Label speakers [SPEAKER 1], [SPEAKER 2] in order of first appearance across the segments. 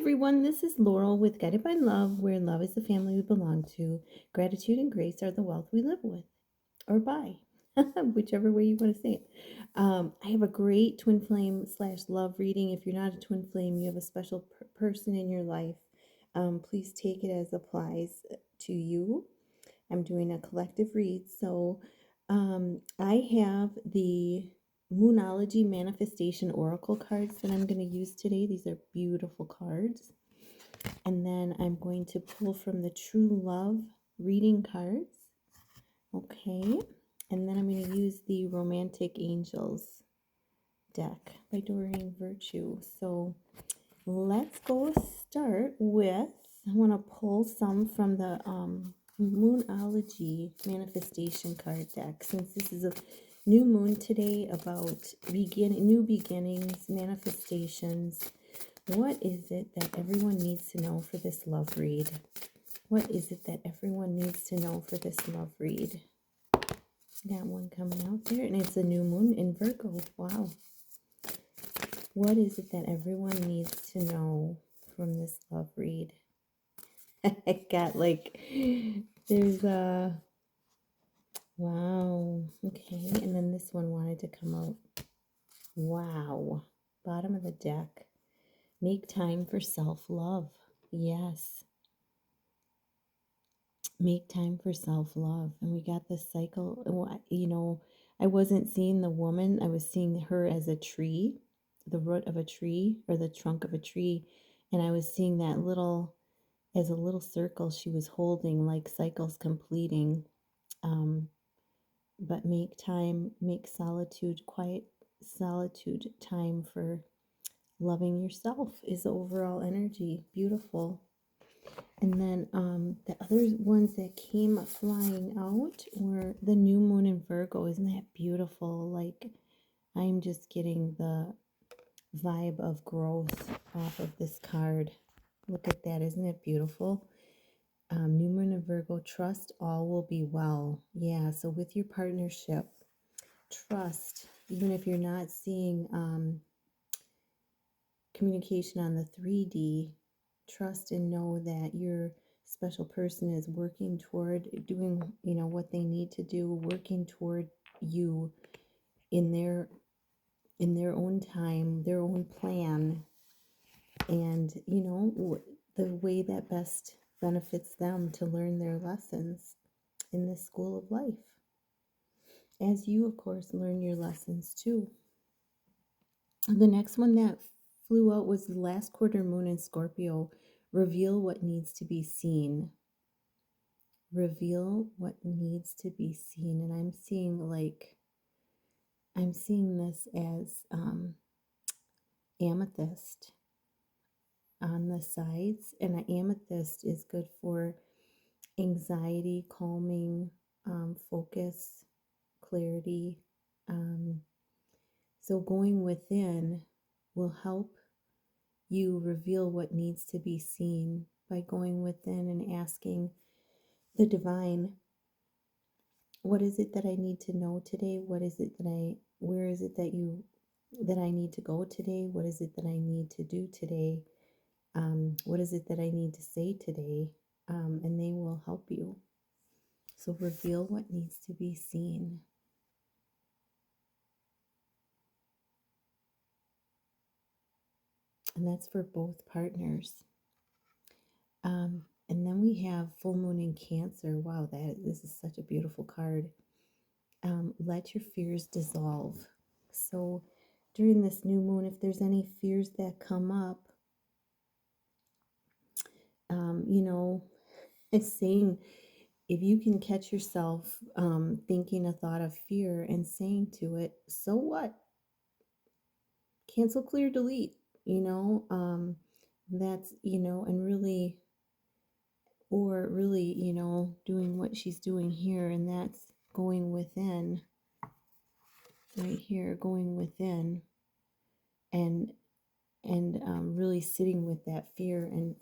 [SPEAKER 1] everyone, this is Laurel with Guided by Love, where love is the family we belong to. Gratitude and grace are the wealth we live with or by, whichever way you want to say it. I have a great twin flame slash love reading. If you're not a twin flame, you have a special person in your life. Please take it as applies to you. I'm doing a collective read. So I have the Moonology Manifestation Oracle cards that I'm going to use today. These are beautiful cards. And then I'm going to pull from the True Love reading cards. Okay. And then I'm going to use the Romantic Angels deck by Doreen Virtue. So let's go start with, I want to pull some from the Moonology Manifestation card deck. Since this is a new moon today about new beginnings, manifestations, what is it that everyone needs to know for this love read? What is it that everyone needs to know for this love read? Got one coming out there, and it's a new moon in Virgo. Wow. What is it that everyone needs to know from this love read? I got like, there's a, wow. Okay, and then this one wanted to come out. Wow. Bottom of the deck. Make time for self-love. Yes. Make time for self-love. And we got this cycle. You know, I wasn't seeing the woman. I was seeing her as a tree, the root of a tree or the trunk of a tree. And I was seeing that as a little circle she was holding, like cycles completing. But make time, make solitude, quiet solitude time for loving yourself is the overall energy. Beautiful. And then the other ones that came flying out were the new moon in Virgo. Isn't that beautiful? Like, I'm just getting the vibe of growth off of this card. Look at that. Isn't it beautiful? New moon in Virgo, trust all will be well. Yeah, so with your partnership, trust, even if you're not seeing communication on the 3D, trust and know that your special person is working toward doing, what they need to do, working toward you in their own time, their own plan, and the way that best benefits them to learn their lessons in this school of life, as you of course learn your lessons too. The next one that flew out was the last quarter moon in Scorpio. Reveal what needs to be seen. Reveal what needs to be seen. And I'm seeing this as amethyst on the sides. And an amethyst is good for anxiety, calming, focus, clarity. So going within will help you reveal what needs to be seen by going within and asking the divine, what is it that I need to know today? Where is it that I need to go today? What is it that I need to do today? What is it that I need to say today? And they will help you. So reveal what needs to be seen. And that's for both partners. And then we have full moon in Cancer. Wow, this is such a beautiful card. Let your fears dissolve. So during this new moon, if there's any fears that come up, it's saying, if you can catch yourself thinking a thought of fear and saying to it, so what? Cancel, clear, delete, that's, and really, or really, doing what she's doing here, and that's going within, right here, going within, and really sitting with that fear and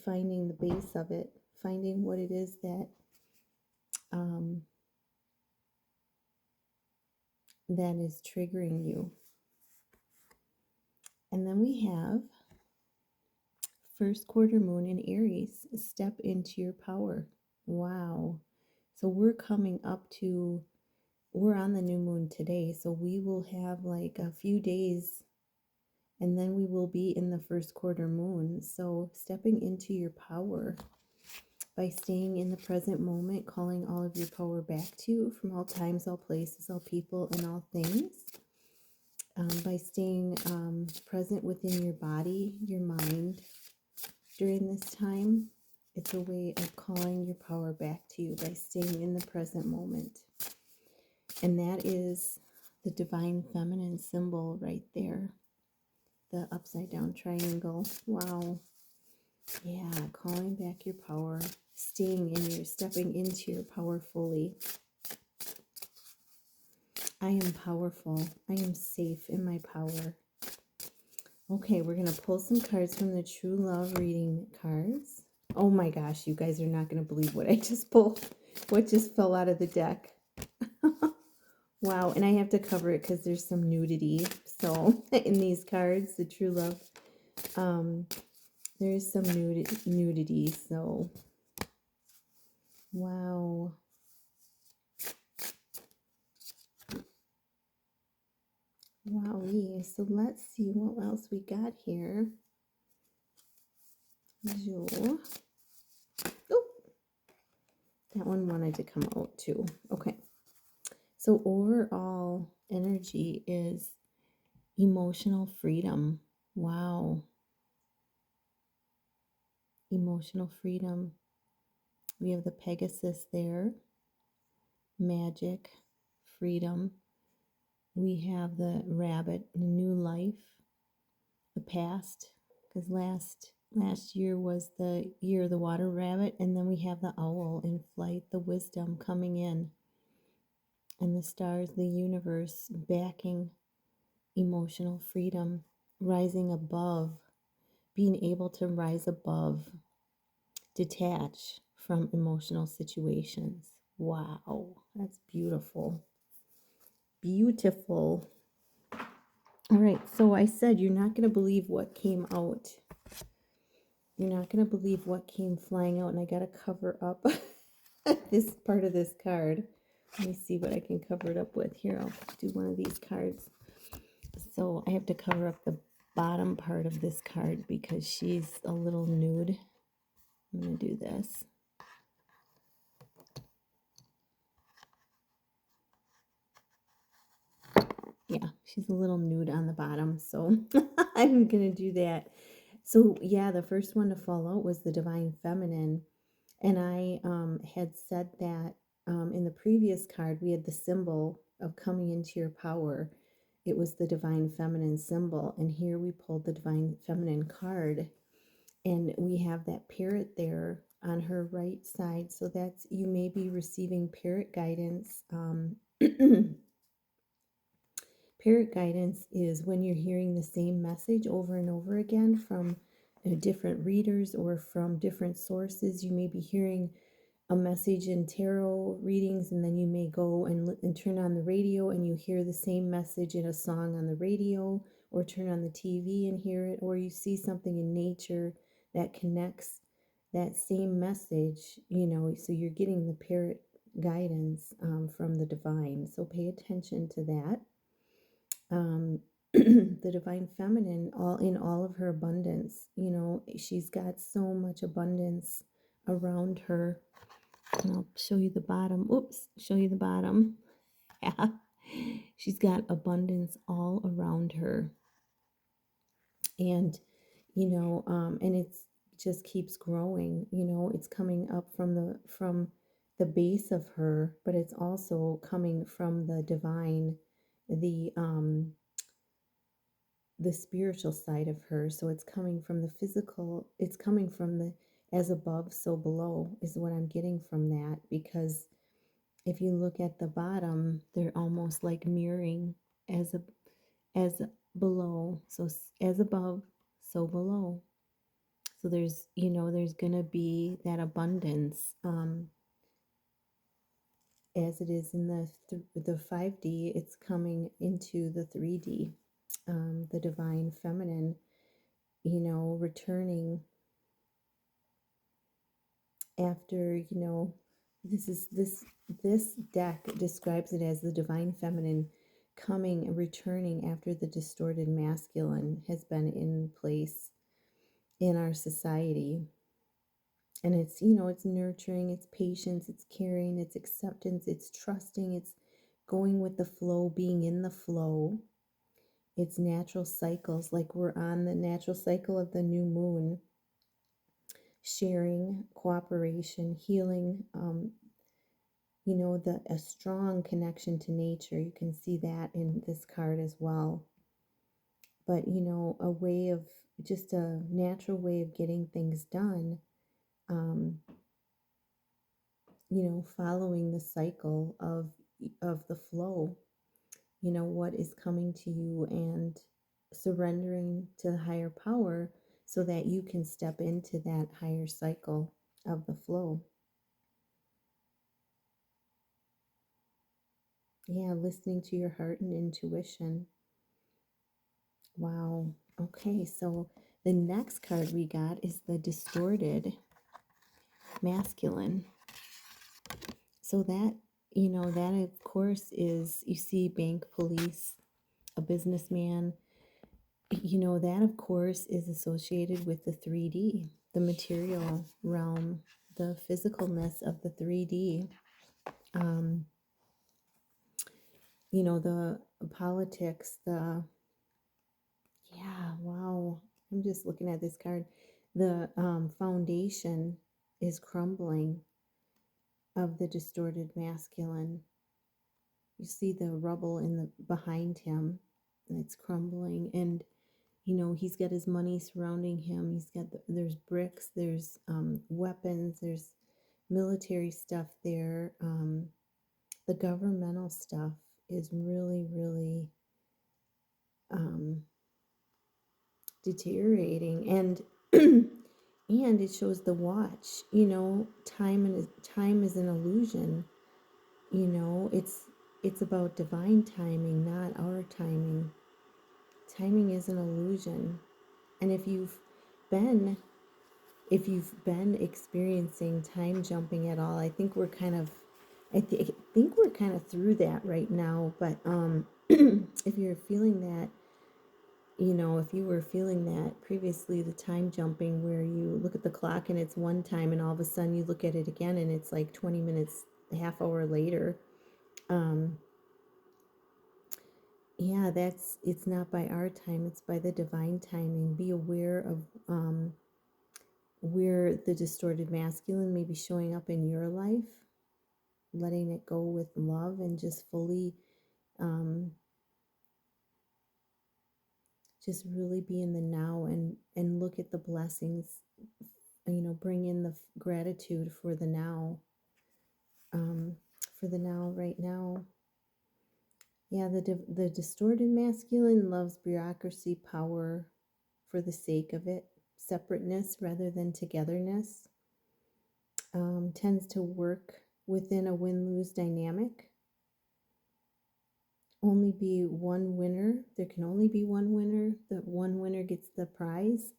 [SPEAKER 1] finding the base of it, finding what it is that that is triggering you. And then we have first quarter moon in Aries. Step into your power. Wow. So we're on the new moon today. So we will have like a few days and then we will be in the first quarter moon. So stepping into your power by staying in the present moment, calling all of your power back to you from all times, all places, all people, and all things. By staying present within your body, your mind during this time. It's a way of calling your power back to you by staying in the present moment. And that is the divine feminine symbol right there. The upside down triangle. Wow. Yeah, calling back your power, stepping into your power fully. I am powerful. I am safe in my power. Okay, we're going to pull some cards from the True Love reading cards. Oh my gosh, you guys are not going to believe what I just pulled. What just fell out of the deck. Wow, and I have to cover it because there's some nudity. So, in these cards, the True Love, there's some nudity. So, wow. Wowee. So let's see what else we got here. Oh, that one wanted to come out too. Okay. So overall energy is emotional freedom. Wow. Emotional freedom. We have the Pegasus there. Magic. Freedom. We have the rabbit, the new life, the past, because last year was the year of the water rabbit, and then we have the owl in flight, the wisdom coming in, and the stars, the universe backing emotional freedom, rising above, being able to rise above, detach from emotional situations. Wow, that's beautiful. Beautiful. All right, so I said you're not going to believe what came out. You're not going to believe what came flying out, and I got to cover up this part of this card. Let me see what I can cover it up with. Here, I'll do one of these cards. So I have to cover up the bottom part of this card because she's a little nude. I'm going to do this. Yeah, she's a little nude on the bottom, so I'm going to do that. So yeah, the first one to fall out was the Divine Feminine. And I had said that in the previous card, we had the symbol of coming into your power. It was the Divine Feminine symbol. And here we pulled the Divine Feminine card. And we have that parrot there on her right side. So that's, you may be receiving parrot guidance. Parrot guidance is when you're hearing the same message over and over again from different readers or from different sources. You may be hearing a message in tarot readings, and then you may go and turn on the radio and you hear the same message in a song on the radio, or turn on the TV and hear it, or you see something in nature that connects that same message, so you're getting the parrot guidance from the divine. So pay attention to that. The Divine Feminine, all of her abundance, she's got so much abundance around her. And I'll show you the bottom. Oops, show you the bottom. Yeah. She's got abundance all around her. And, and it just keeps growing, it's coming up from the base of her, but it's also coming from the divine, the spiritual side of her. So it's coming from the physical, it's coming from the as above, so below is what I'm getting from that, because if you look at the bottom, they're almost like mirroring as below. So as above, so below. So there's, there's going to be that abundance as it is in the 5D, it's coming into the 3D, the divine feminine, returning after, this deck describes it as the divine feminine coming and returning after the distorted masculine has been in place in our society. And it's, it's nurturing, it's patience, it's caring, it's acceptance, it's trusting, it's going with the flow, being in the flow. It's natural cycles, like we're on the natural cycle of the new moon, sharing, cooperation, healing, a strong connection to nature. You can see that in this card as well. But, a way of, just a natural way of getting things done, um, following the cycle of the flow, what is coming to you, and surrendering to the higher power so that you can step into that higher cycle of the flow. Yeah, listening to your heart and intuition. Wow. Okay, so the next card we got is the distorted masculine. So that of course is, you see bank police, a businessman, that of course is associated with the 3D, the material realm, the physicalness of the 3D. Um, the politics, yeah, wow. I'm just looking at this card. The foundation is crumbling of the distorted masculine. You see the rubble in the behind him, and it's crumbling. And he's got his money surrounding him. There's bricks, there's weapons, there's military stuff there. The governmental stuff is really, really um, deteriorating, and and it shows the watch. Time is an illusion. It's about divine timing, not our timing. Timing is an illusion. And been if you've been experiencing time jumping at all, I think we're kind of through that right now. But if you're feeling that, if you were feeling that previously, the time jumping where you look at the clock and it's one time and all of a sudden you look at it again and it's like 20 minutes, a half hour later. Yeah, it's not by our time, it's by the divine timing. Be aware of where the distorted masculine may be showing up in your life, letting it go with love, and just fully just really be in the now, and look at the blessings, bring in the gratitude for the now, right now. Yeah, the distorted masculine loves bureaucracy, power for the sake of it, separateness rather than togetherness, tends to work within a win-lose dynamic. Only be one winner. There can only be one winner. The one winner gets the prize.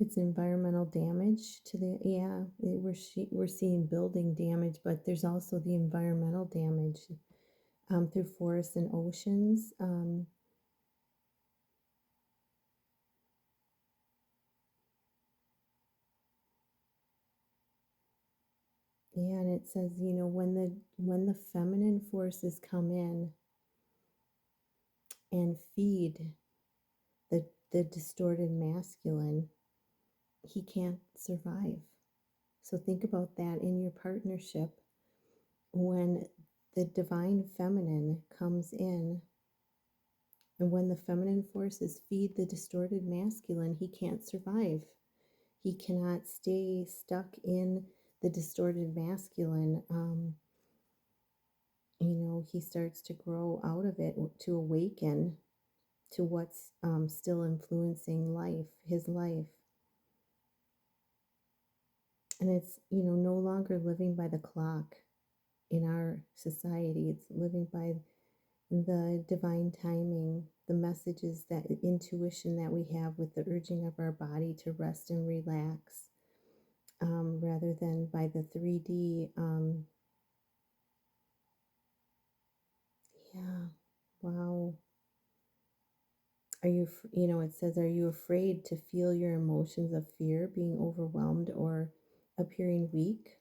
[SPEAKER 1] It's environmental damage to the, yeah, we're seeing building damage, but there's also the environmental damage through forests and oceans. Yeah, and it says, when the feminine forces come in and feed the distorted masculine, he can't survive. So think about that in your partnership. When the divine feminine comes in, and when the feminine forces feed the distorted masculine, he can't survive. He cannot stay stuck in the distorted masculine. He starts to grow out of it, to awaken to what's still influencing his life. And it's, no longer living by the clock in our society. It's living by the divine timing, the messages, that intuition that we have with the urging of our body to rest and relax, rather than by the 3D. Yeah, wow. It says, are you afraid to feel your emotions of fear, being overwhelmed, or appearing weak?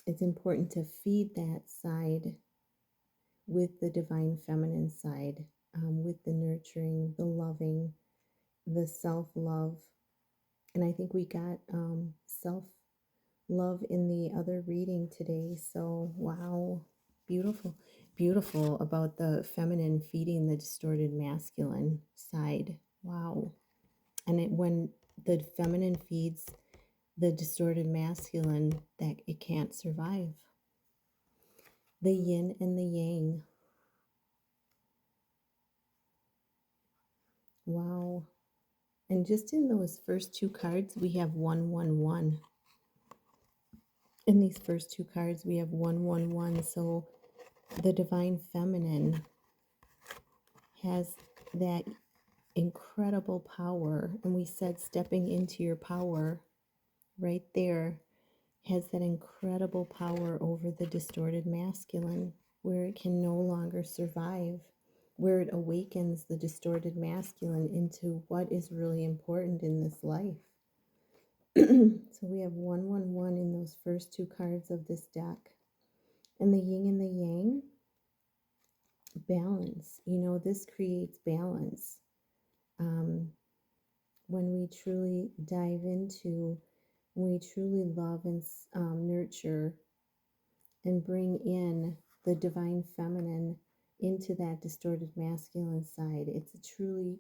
[SPEAKER 1] It's important to feed that side with the divine feminine side, with the nurturing, the loving, the self love. And I think we got self love in the other reading today. So, wow, beautiful. Beautiful about the feminine feeding the distorted masculine side. Wow. And when the feminine feeds the distorted masculine, that it can't survive. The yin and the yang. Wow. And just in those first two cards, we have 111. In these first two cards, we have 111. So the divine feminine has that incredible power. And we said stepping into your power right there has that incredible power over the distorted masculine, where it can no longer survive, where it awakens the distorted masculine into what is really important in this life. So we have 111 in those first two cards of this deck. And the yin and the yang, balance. This creates balance. When we truly dive into, when we truly love and nurture and bring in the divine feminine into that distorted masculine side, it truly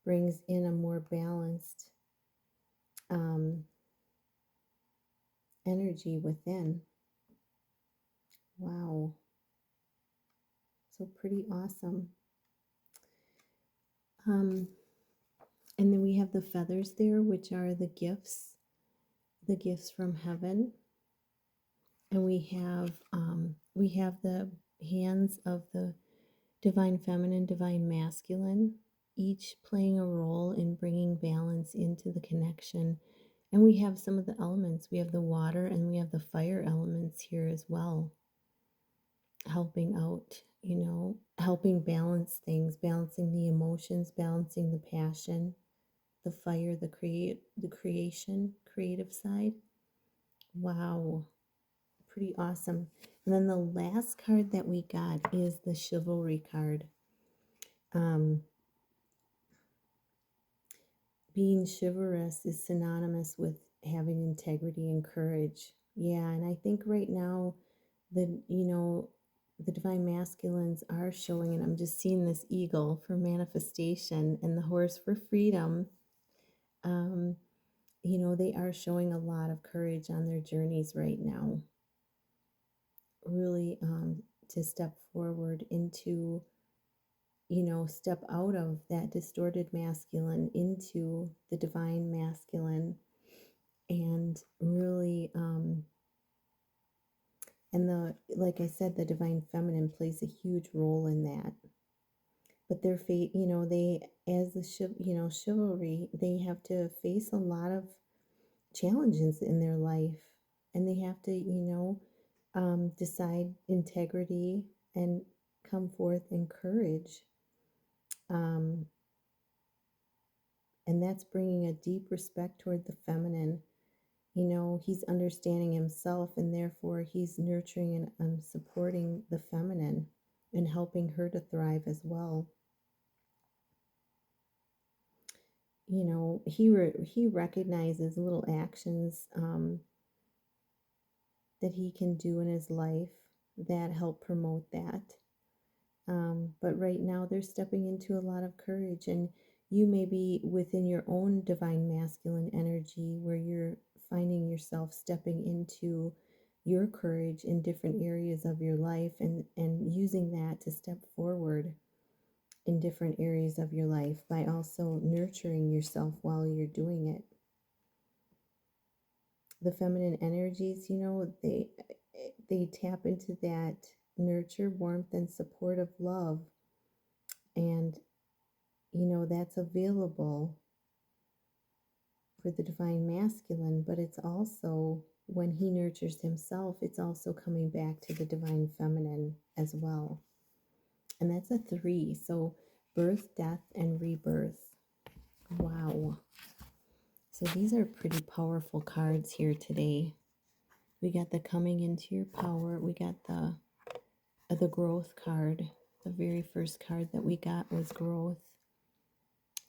[SPEAKER 1] brings in a more balanced energy within. Wow. So pretty awesome. And then we have the feathers there, which are the gifts from heaven. And we have the hands of the divine feminine, divine masculine, each playing a role in bringing balance into the connection. And we have some of the elements. We have the water and we have the fire elements here as well, helping out, helping balance things, balancing the emotions, balancing the passion, the fire, the creation, creative side. Wow, pretty awesome. And then the last card that we got is the chivalry card. Being chivalrous is synonymous with having integrity and courage. Yeah, and I think right now the divine masculines are showing, and I'm just seeing this eagle for manifestation and the horse for freedom. They are showing a lot of courage on their journeys right now. Really, to step forward into, step out of that distorted masculine into the divine masculine, and really, and like I said, the divine feminine plays a huge role in that. But their fate, they, as the chivalry, they have to face a lot of challenges in their life, and they have to, decide integrity and come forth in courage. Um, and that's bringing a deep respect toward the feminine. He's understanding himself, and therefore he's nurturing and supporting the feminine and helping her to thrive as well. He recognizes little actions that he can do in his life that help promote that. But right now, they're stepping into a lot of courage, and you may be within your own divine masculine energy where you're finding yourself stepping into your courage in different areas of your life, and using that to step forward in different areas of your life by also nurturing yourself while you're doing it. The feminine energies, they tap into that nurture, warmth, and supportive love. And, that's available for the divine masculine, but it's also when he nurtures himself, it's also coming back to the divine feminine as well. And that's a 3. So birth, death, and rebirth. Wow. So these are pretty powerful cards here today. We got the coming into your power. We got the growth card. The very first card that we got was growth.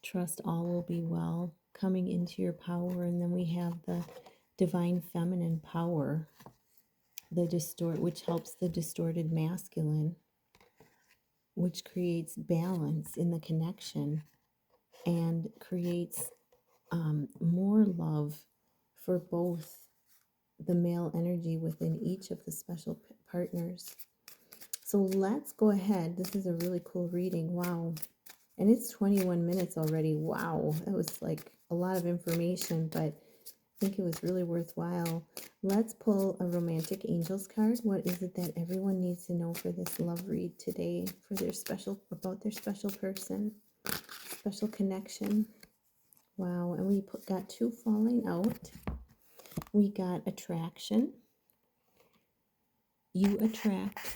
[SPEAKER 1] Trust all will be well. Coming into your power. And then we have the divine feminine power, which helps the distorted masculine, which creates balance in the connection and creates more love for both the male energy within each of the special partners. So let's go ahead. This is a really cool reading. Wow. And it's 21 minutes already. Wow. That was like a lot of information, but I think it was really worthwhile. Let's pull a romantic angels card. What is it that everyone needs to know for this love read today, about their special person, special connection? Wow. And we got 2 falling out. We got attraction. You attract